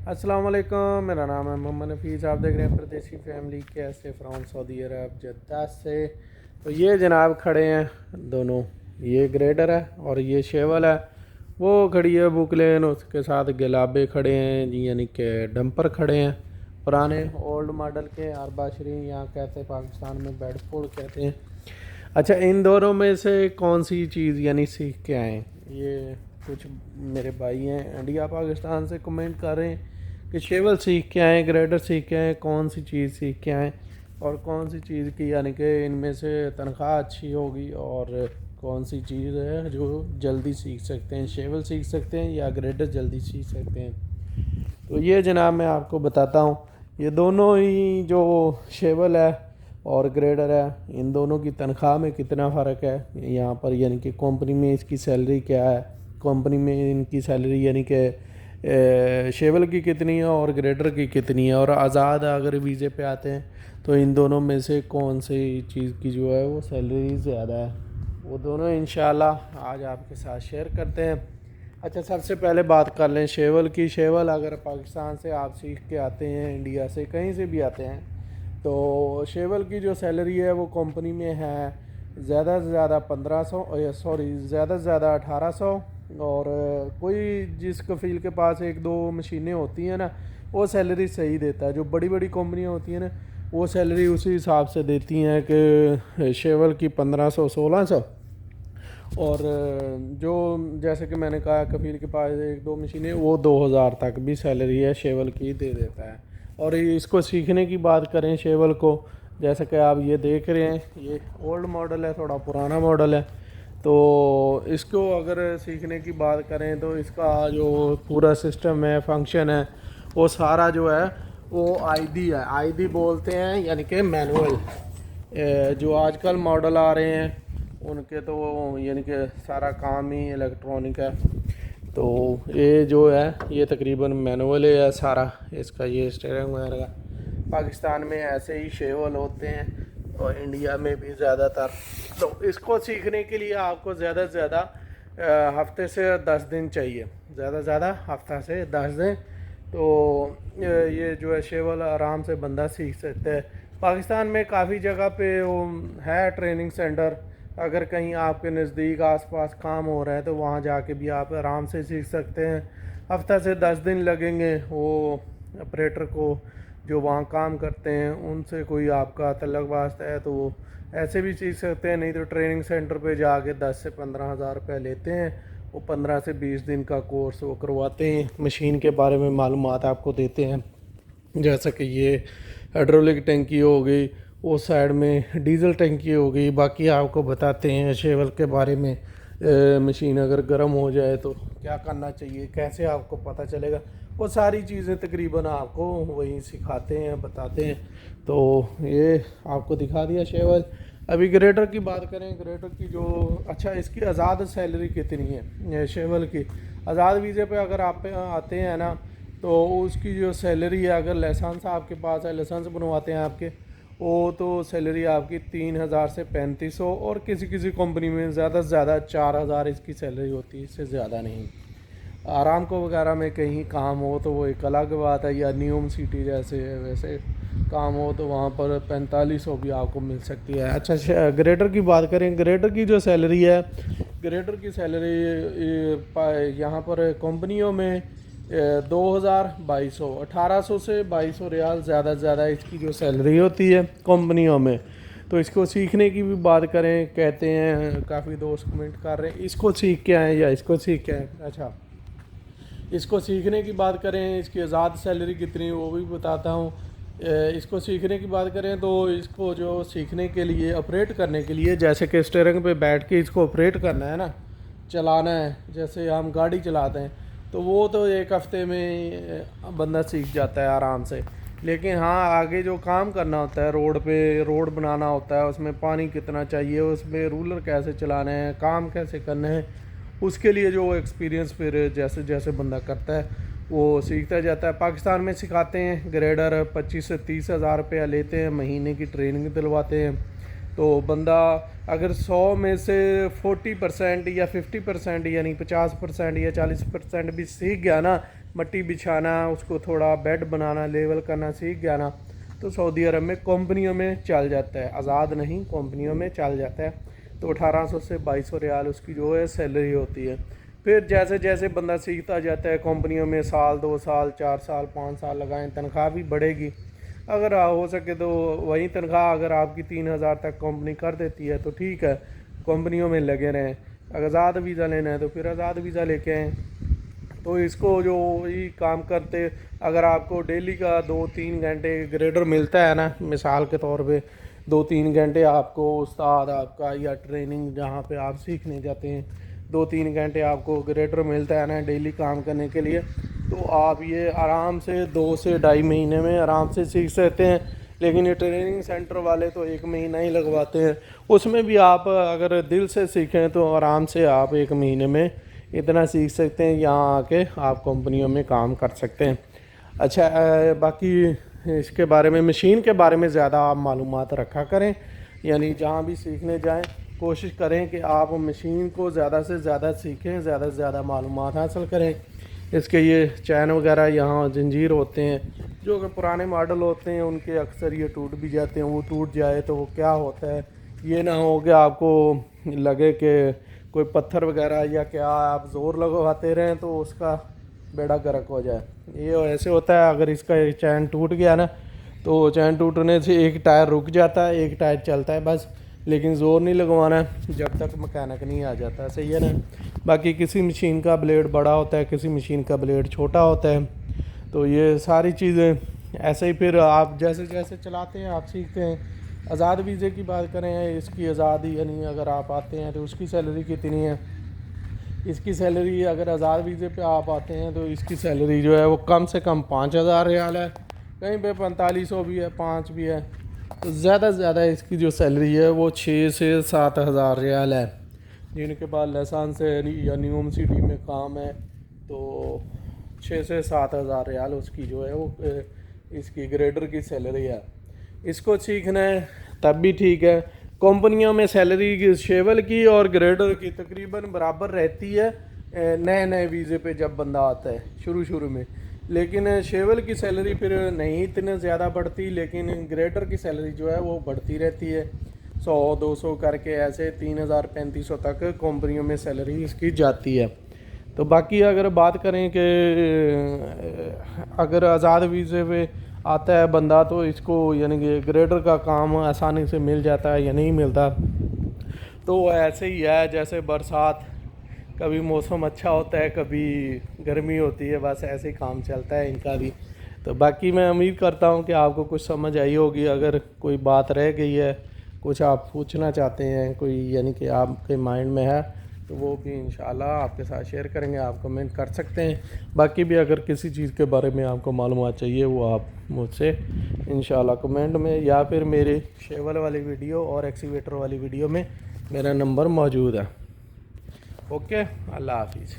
अस्सलाम वालेकुम, मेरा नाम है मोहम्मद नफीस। आप देख रहे हैं परदेसी फैमिली कैसे फ्रॉम सऊदी अरब जद्दा से। तो ये जनाब खड़े हैं दोनों, ये ग्रेडर है और ये शेवल है। वो खड़ी है बुकलेन, उसके साथ गलाबे खड़े हैं जी, यानी कि डंपर खड़े हैं पुराने ओल्ड मॉडल के। अरबाशरी यहाँ कहते हैं, पाकिस्तान में बेडफोर्ड कहते हैं। अच्छा, इन दोनों में से कौन सी चीज़ यानी सीख के आए? ये कुछ मेरे भाई हैं इंडिया पाकिस्तान से कमेंट कर रहे हैं कि शेवल सीख के आए, ग्रेडर सीख के आए, कौन सी चीज़ सीख के आए और कौन सी चीज़ की यानी कि इनमें से तनख्वाह अच्छी होगी और कौन सी चीज़ है जो जल्दी सीख सकते हैं। शेवल सीख सकते हैं या ग्रेडर जल्दी सीख सकते हैं। तो ये जनाब मैं आपको बताता हूँ, ये दोनों ही जो शेवल है और ग्रेडर है, इन दोनों की तनख्वाह में कितना फ़र्क है यहाँ पर, यानी कि कंपनी में इसकी सैलरी क्या है, कंपनी में इनकी सैलरी यानी कि शेवल की कितनी है और ग्रेडर की कितनी है, और आज़ाद अगर वीज़े पे आते हैं तो इन दोनों में से कौन सी चीज़ की जो है वो सैलरी ज़्यादा है, वो दोनों इंशाल्लाह आज आपके साथ शेयर करते हैं। अच्छा, सबसे पहले बात कर लें शेवल की। शेवल अगर पाकिस्तान से आप सीख के आते हैं, इंडिया से कहीं से भी आते हैं, तो शेवल की जो सैलरी है वो कंपनी में है ज़्यादा से ज़्यादा 1500, ज़्यादा से ज़्यादा 1800। और कोई जिस कफ़ील के पास एक दो मशीनें होती हैं ना, वो सैलरी सही देता है। जो बड़ी बड़ी कंपनियां होती हैं ना, वो सैलरी उसी हिसाब से देती हैं कि शेवल की 1500 1600, और जो जैसे कि मैंने कहा कफ़ील के पास एक दो मशीनें, वो 2000 तक भी सैलरी है शेवल की दे देता है। और इसको सीखने की बात करें शेवल को, जैसे कि आप ये देख रहे हैं, ये ओल्ड मॉडल है, थोड़ा पुराना मॉडल है। तो इसको अगर सीखने की बात करें तो इसका जो पूरा सिस्टम है, फंक्शन है, वो सारा जो है वो आईडी है। आईडी बोलते हैं यानी कि मैनुअल। जो आजकल मॉडल आ रहे हैं उनके तो यानी कि सारा काम ही इलेक्ट्रॉनिक है। तो ये जो है ये तकरीबन मैनुअल है सारा इसका। ये स्टीयरिंग वगैरह पाकिस्तान में ऐसे ही शेवल होते हैं और इंडिया में भी ज़्यादातर। तो इसको सीखने के लिए आपको ज़्यादा से ज़्यादा हफ्ते से 10 दिन चाहिए, ज़्यादा से ज़्यादा हफ्ता से 10 दिन। तो ये जो है शेवल आराम से बंदा सीख सकता है। पाकिस्तान में काफ़ी जगह पे वो है ट्रेनिंग सेंटर। अगर कहीं आपके नज़दीक आसपास काम हो रहा है तो वहाँ जाके भी आप आराम से सीख सकते हैं। हफ्ता से 10 दिन लगेंगे। वो ऑपरेटर को जो वहाँ काम करते हैं उनसे कोई आपका तल्लक वास्ता है तो वो ऐसे भी सीख सकते हैं, नहीं तो ट्रेनिंग सेंटर पे जाके 10 से 15 हज़ार रुपये लेते हैं। वो 15 से 20 दिन का कोर्स वो करवाते हैं, मशीन के बारे में मालूमात आपको देते हैं। जैसा कि ये हाइड्रोलिक टंकी हो गई, उस साइड में डीजल टंकी हो गई, बाकी आपको बताते हैं शेवल के बारे में। मशीन अगर गर्म हो जाए तो क्या करना चाहिए, कैसे आपको पता चलेगा, वो सारी चीज़ें तकरीबन आपको वहीं सिखाते हैं, बताते हैं। तो ये आपको दिखा दिया शेवल। अभी ग्रेडर की बात करें, ग्रेडर की जो अच्छा इसकी आज़ाद सैलरी कितनी है शेवल की। आज़ाद वीज़े पे अगर आप आते हैं ना, तो उसकी जो सैलरी है, अगर लाइसेंस आपके पास है, लाइसेंस बनवाते हैं आपके, वो तो सैलरी आपकी 3000 से 3500, और किसी किसी कंपनी में ज़्यादा से ज़्यादा 4000 इसकी सैलरी होती है, इससे ज़्यादा नहीं। आराम को वगैरह में कहीं काम हो तो वो एक अलग बात है, या न्यूम सिटी जैसे वैसे काम हो तो वहाँ पर 4500 भी आपको मिल सकती है। अच्छा, ग्रेडर की बात करें, ग्रेडर की जो सैलरी है, ग्रेडर की सैलरी यहाँ पर कंपनियों में 2000 2200 1800 से 2200 रियाल ज़्यादा से ज़्यादा इसकी जो सैलरी होती है कंपनियों में। तो इसको सीखने की भी बात करें, कहते हैं काफ़ी दोस्त कमेंट कर रहे हैं इसको सीख के आए या इसको सीख के आए। अच्छा, इसको सीखने की बात करें, इसकी आज़ाद सैलरी कितनी वो भी बताता हूँ। इसको सीखने की बात करें तो इसको जो सीखने के लिए, ऑपरेट करने के लिए, जैसे कि स्टीयरिंग पे बैठ के इसको ऑपरेट करना है ना, चलाना है, जैसे हम गाड़ी चलाते हैं, तो वो तो एक हफ़्ते में बंदा सीख जाता है आराम से। लेकिन हाँ, आगे जो काम करना होता है, रोड पे रोड बनाना होता है, उसमें पानी कितना चाहिए, उसमें रूलर कैसे चलाना है, काम कैसे करना है, उसके लिए जो एक्सपीरियंस फिर जैसे जैसे बंदा करता है वो सीखता जाता है। पाकिस्तान में सिखाते हैं ग्रेडर 25 से 30 हज़ार रुपया लेते हैं, महीने की ट्रेनिंग दिलवाते हैं। तो बंदा अगर 100 में से 40% या 50% यानी 50% या 40% भी सीख गया ना, مٹی بچھانا، اس کو تھوڑا بیڈ بنانا، لیول کرنا سیکھ گیا نا تو سعودی عرب میں کمپنیوں میں چل جاتا ہے، آزاد نہیں کمپنیوں میں چل جاتا ہے، تو 1800 سے 2200 ریال اس کی جو ہے سیلری ہوتی ہے۔ پھر جیسے جیسے بندہ سیکھتا جاتا ہے کمپنیوں میں سال 2 سال 4 سال 5 سال لگائیں، تنخواہ بھی بڑھے گی، اگر ہو سکے تو وہی تنخواہ اگر آپ کی 3000 تک کمپنی کر دیتی ہے تو ٹھیک ہے، کمپنیوں میں لگے رہیں۔ اگر آزاد ویزا لینا ہے تو پھر آزاد ویزا لے کے آئیں۔ تو اس کو جو یہ کام کرتے، اگر آپ کو ڈیلی کا 2-3 گھنٹے گریڈر ملتا ہے نا، مثال کے طور پہ 2-3 گھنٹے آپ کو استاد آپ کا یا ٹریننگ جہاں پہ آپ سیکھنے جاتے ہیں 2-3 گھنٹے آپ کو گریڈر ملتا ہے نا ڈیلی کام کرنے کے لیے، تو آپ یہ آرام سے 2 سے 2.5 مہینے میں آرام سے سیکھ سکتے ہیں۔ لیکن یہ ٹریننگ سینٹر والے تو 1 مہینہ ہی لگواتے ہیں، اس میں بھی آپ اگر دل سے سیکھیں تو آرام سے آپ 1 مہینے میں اتنا سیکھ سکتے ہیں، یہاں آ کے آپ کمپنیوں میں کام کر سکتے ہیں۔ اچھا باقی اس کے بارے میں، مشین کے بارے میں زیادہ آپ معلومات رکھا کریں، یعنی جہاں بھی سیکھنے جائیں کوشش کریں کہ آپ مشین کو زیادہ سے زیادہ سیکھیں، زیادہ سے زیادہ معلومات حاصل کریں۔ اس کے یہ چین وغیرہ یہاں زنجیر ہوتے ہیں جو کہ پرانے ماڈل ہوتے ہیں، ان کے اکثر یہ ٹوٹ بھی جاتے ہیں، وہ ٹوٹ جائے تو وہ کیا ہوتا ہے، یہ نہ ہو کہ آپ کو لگے کہ کوئی پتھر وغیرہ یا کیا آپ زور لگواتے رہیں تو اس کا بیڑا غرق ہو جائے۔ یہ ایسے ہوتا ہے، اگر اس کا چین ٹوٹ گیا نا تو چین ٹوٹنے سے ایک ٹائر رک جاتا ہے، ایک ٹائر چلتا ہے بس، لیکن زور نہیں لگوانا ہے جب تک مکینک نہیں آ جاتا، صحیح ہے نا۔ باقی کسی مشین کا بلیڈ بڑا ہوتا ہے، کسی مشین کا بلیڈ چھوٹا ہوتا ہے، تو یہ ساری چیزیں ایسے ہی پھر آپ جیسے جیسے چلاتے ہیں آپ سیکھتے ہیں۔ آزاد ویزے کی بات کریں، اس کی آزادی یعنی اگر آپ آتے ہیں تو اس کی سیلری کتنی ہے، اس کی سیلری اگر آزاد ویزے پہ آپ آتے ہیں تو اس کی سیلری جو ہے وہ کم سے کم 5000 ریال ہے، کہیں پہ 4500 بھی ہے، 5 بھی ہے، تو زیادہ سے زیادہ اس کی جو سیلری ہے وہ 6 سے 7000 ریال ہے۔ جن کے بعد لائسنس ہے یا نیوم سٹی میں کام ہے تو 6 سے 7000 ریال اس کی جو ہے وہ اس کی گریڈر کی سیلری ہے۔ اس کو سیکھنا ہے تب بھی ٹھیک ہے، کمپنیوں میں سیلری شیول کی اور گریڈر کی تقریباً برابر رہتی ہے نئے ویزے پہ جب بندہ آتا ہے شروع میں، لیکن شیول کی سیلری پھر نہیں اتنے زیادہ بڑھتی، لیکن گریڈر کی سیلری جو ہے وہ بڑھتی رہتی ہے، 100-200 کر کے ایسے 3000-3500 تک کمپنیوں میں سیلری اس کی جاتی ہے۔ تو باقی اگر بات کریں کہ اگر آزاد ویزے پہ آتا ہے بندہ تو اس کو یعنی کہ گریڈر کا کام آسانی سے مل جاتا ہے یا نہیں ملتا، تو ایسے ہی ہے جیسے برسات، کبھی موسم اچھا ہوتا ہے کبھی گرمی ہوتی ہے، بس ایسے ہی کام چلتا ہے ان کا بھی۔ تو باقی میں امید کرتا ہوں کہ آپ کو کچھ سمجھ آئی ہوگی، اگر کوئی بات رہ گئی ہے، کچھ آپ پوچھنا چاہتے ہیں کوئی یعنی کہ آپ کے مائنڈ میں ہے تو وہ بھی انشاءاللہ آپ کے ساتھ شیئر کریں گے، آپ کمنٹ کر سکتے ہیں۔ باقی بھی اگر کسی چیز کے بارے میں آپ کو معلومات چاہیے وہ آپ مجھ سے انشاءاللہ کمنٹ میں یا پھر میرے شیول والی ویڈیو اور ایکسیویٹر والی ویڈیو میں میرا نمبر موجود ہے۔ اوکے، اللہ حافظ۔